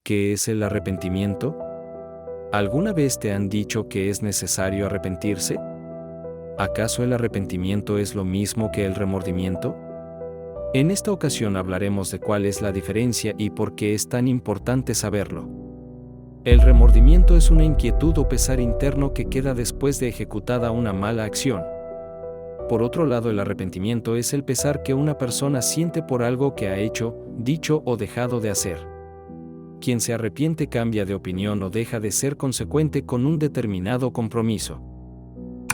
¿Qué es el arrepentimiento? ¿Alguna vez te han dicho que es necesario arrepentirse? ¿Acaso el arrepentimiento es lo mismo que el remordimiento? En esta ocasión hablaremos de cuál es la diferencia y por qué es tan importante saberlo. El remordimiento es una inquietud o pesar interno que queda después de ejecutada una mala acción. Por otro lado, el arrepentimiento es el pesar que una persona siente por algo que ha hecho, dicho o dejado de hacer. Quien se arrepiente cambia de opinión o deja de ser consecuente con un determinado compromiso.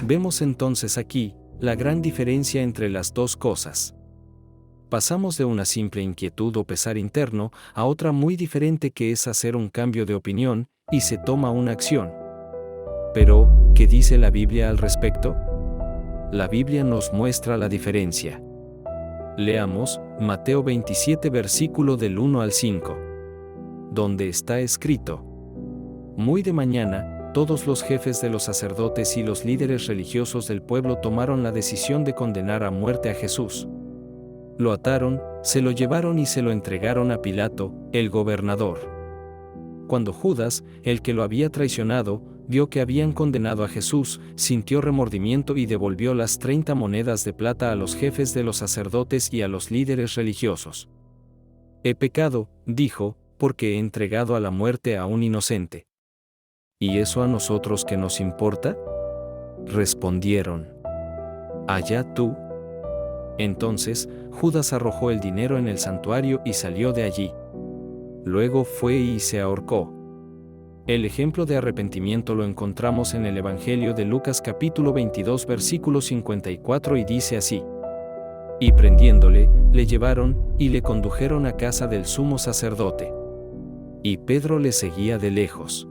Vemos entonces aquí la gran diferencia entre las dos cosas. Pasamos de una simple inquietud o pesar interno a otra muy diferente que es hacer un cambio de opinión y se toma una acción. Pero, ¿qué dice la Biblia al respecto? La Biblia nos muestra la diferencia. Leamos Mateo 27 versículo del 1 al 5. Donde está escrito: Muy de mañana, todos los jefes de los sacerdotes y los líderes religiosos del pueblo tomaron la decisión de condenar a muerte a Jesús. Lo ataron, se lo llevaron y se lo entregaron a Pilato, el gobernador. Cuando Judas, el que lo había traicionado, vio que habían condenado a Jesús, sintió remordimiento y devolvió las 30 monedas de plata a los jefes de los sacerdotes y a los líderes religiosos. He pecado, dijo, porque he entregado a la muerte a un inocente. ¿Y eso a nosotros qué nos importa? Respondieron: Allá tú. Entonces, Judas arrojó el dinero en el santuario y salió de allí. Luego fue y se ahorcó. El ejemplo de arrepentimiento lo encontramos en el Evangelio de Lucas capítulo 22 versículo 54 y dice así: Y prendiéndole, le llevaron y le condujeron a casa del sumo sacerdote. Y Pedro le seguía de lejos.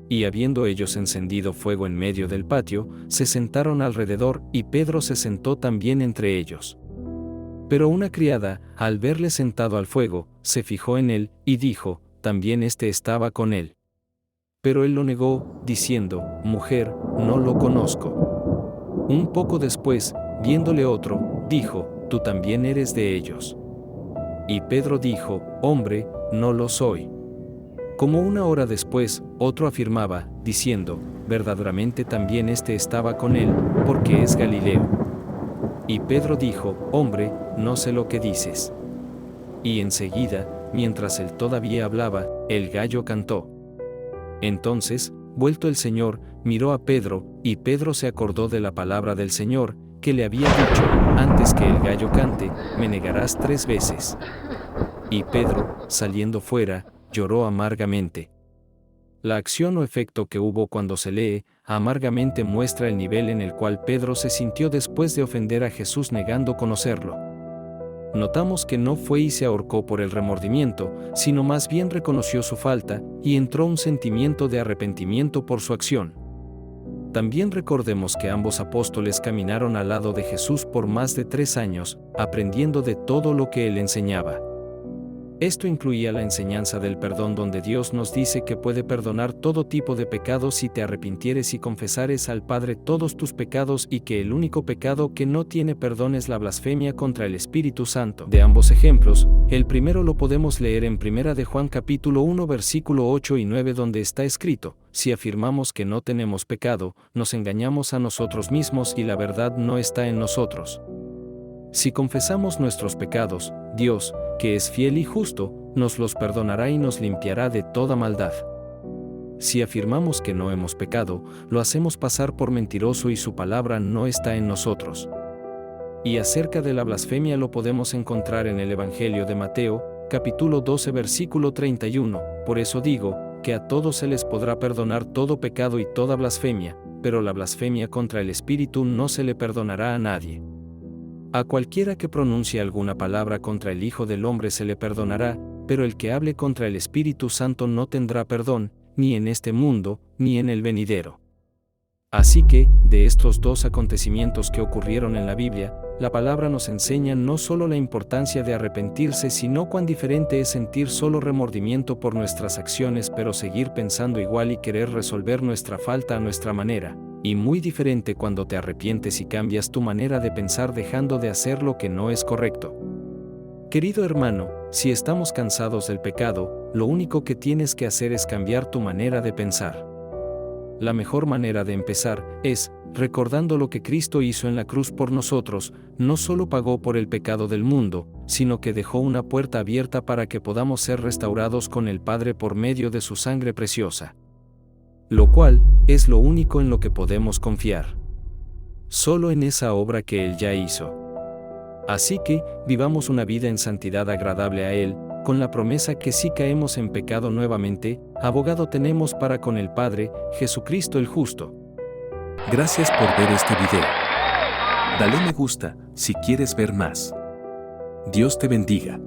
Y habiendo ellos encendido fuego en medio del patio, se sentaron alrededor, y Pedro se sentó también entre ellos. Pero una criada, al verle sentado al fuego, se fijó en él, y dijo: También éste estaba con él. Pero él lo negó, diciendo: Mujer, no lo conozco. Un poco después, viéndole otro, dijo: Tú también eres de ellos. Y Pedro dijo: Hombre, no lo soy. Como una hora después, otro afirmaba, diciendo: Verdaderamente también éste estaba con él, porque es Galileo. Y Pedro dijo: Hombre, no sé lo que dices. Y enseguida, mientras él todavía hablaba, el gallo cantó. Entonces, vuelto el Señor, miró a Pedro, y Pedro se acordó de la palabra del Señor, que le había dicho: Antes que el gallo cante, me negarás 3 veces. Y Pedro, saliendo fuera, lloró amargamente. La acción o efecto que hubo cuando se lee amargamente muestra el nivel en el cual Pedro se sintió después de ofender a Jesús negando conocerlo. Notamos que no fue y se ahorcó por el remordimiento, sino más bien reconoció su falta, y entró un sentimiento de arrepentimiento por su acción. También recordemos que ambos apóstoles caminaron al lado de Jesús por más de 3 años, aprendiendo de todo lo que él enseñaba. Esto incluía la enseñanza del perdón, donde Dios nos dice que puede perdonar todo tipo de pecados si te arrepintieres y confesares al Padre todos tus pecados, y que el único pecado que no tiene perdón es la blasfemia contra el Espíritu Santo. De ambos ejemplos, el primero lo podemos leer en 1 de Juan capítulo 1 versículo 8 y 9, donde está escrito: Si afirmamos que no tenemos pecado, nos engañamos a nosotros mismos y la verdad no está en nosotros. Si confesamos nuestros pecados, Dios, que es fiel y justo, nos los perdonará y nos limpiará de toda maldad. Si afirmamos que no hemos pecado, lo hacemos pasar por mentiroso y su palabra no está en nosotros. Y acerca de la blasfemia lo podemos encontrar en el Evangelio de Mateo, capítulo 12 versículo 31, por eso digo, que a todos se les podrá perdonar todo pecado y toda blasfemia, pero la blasfemia contra el Espíritu no se le perdonará a nadie. A cualquiera que pronuncie alguna palabra contra el Hijo del Hombre se le perdonará, pero el que hable contra el Espíritu Santo no tendrá perdón, ni en este mundo, ni en el venidero. Así que, de estos 2 acontecimientos que ocurrieron en la Biblia, la palabra nos enseña no solo la importancia de arrepentirse, sino cuán diferente es sentir solo remordimiento por nuestras acciones, pero seguir pensando igual y querer resolver nuestra falta a nuestra manera. Y muy diferente cuando te arrepientes y cambias tu manera de pensar dejando de hacer lo que no es correcto. Querido hermano, si estamos cansados del pecado, lo único que tienes que hacer es cambiar tu manera de pensar. La mejor manera de empezar es, recordando lo que Cristo hizo en la cruz por nosotros, no solo pagó por el pecado del mundo, sino que dejó una puerta abierta para que podamos ser restaurados con el Padre por medio de su sangre preciosa. Lo cual, es lo único en lo que podemos confiar. Solo en esa obra que Él ya hizo. Así que, vivamos una vida en santidad agradable a Él, con la promesa que si caemos en pecado nuevamente, abogado tenemos para con el Padre, Jesucristo el justo. Gracias por ver este video. Dale me gusta si quieres ver más. Dios te bendiga.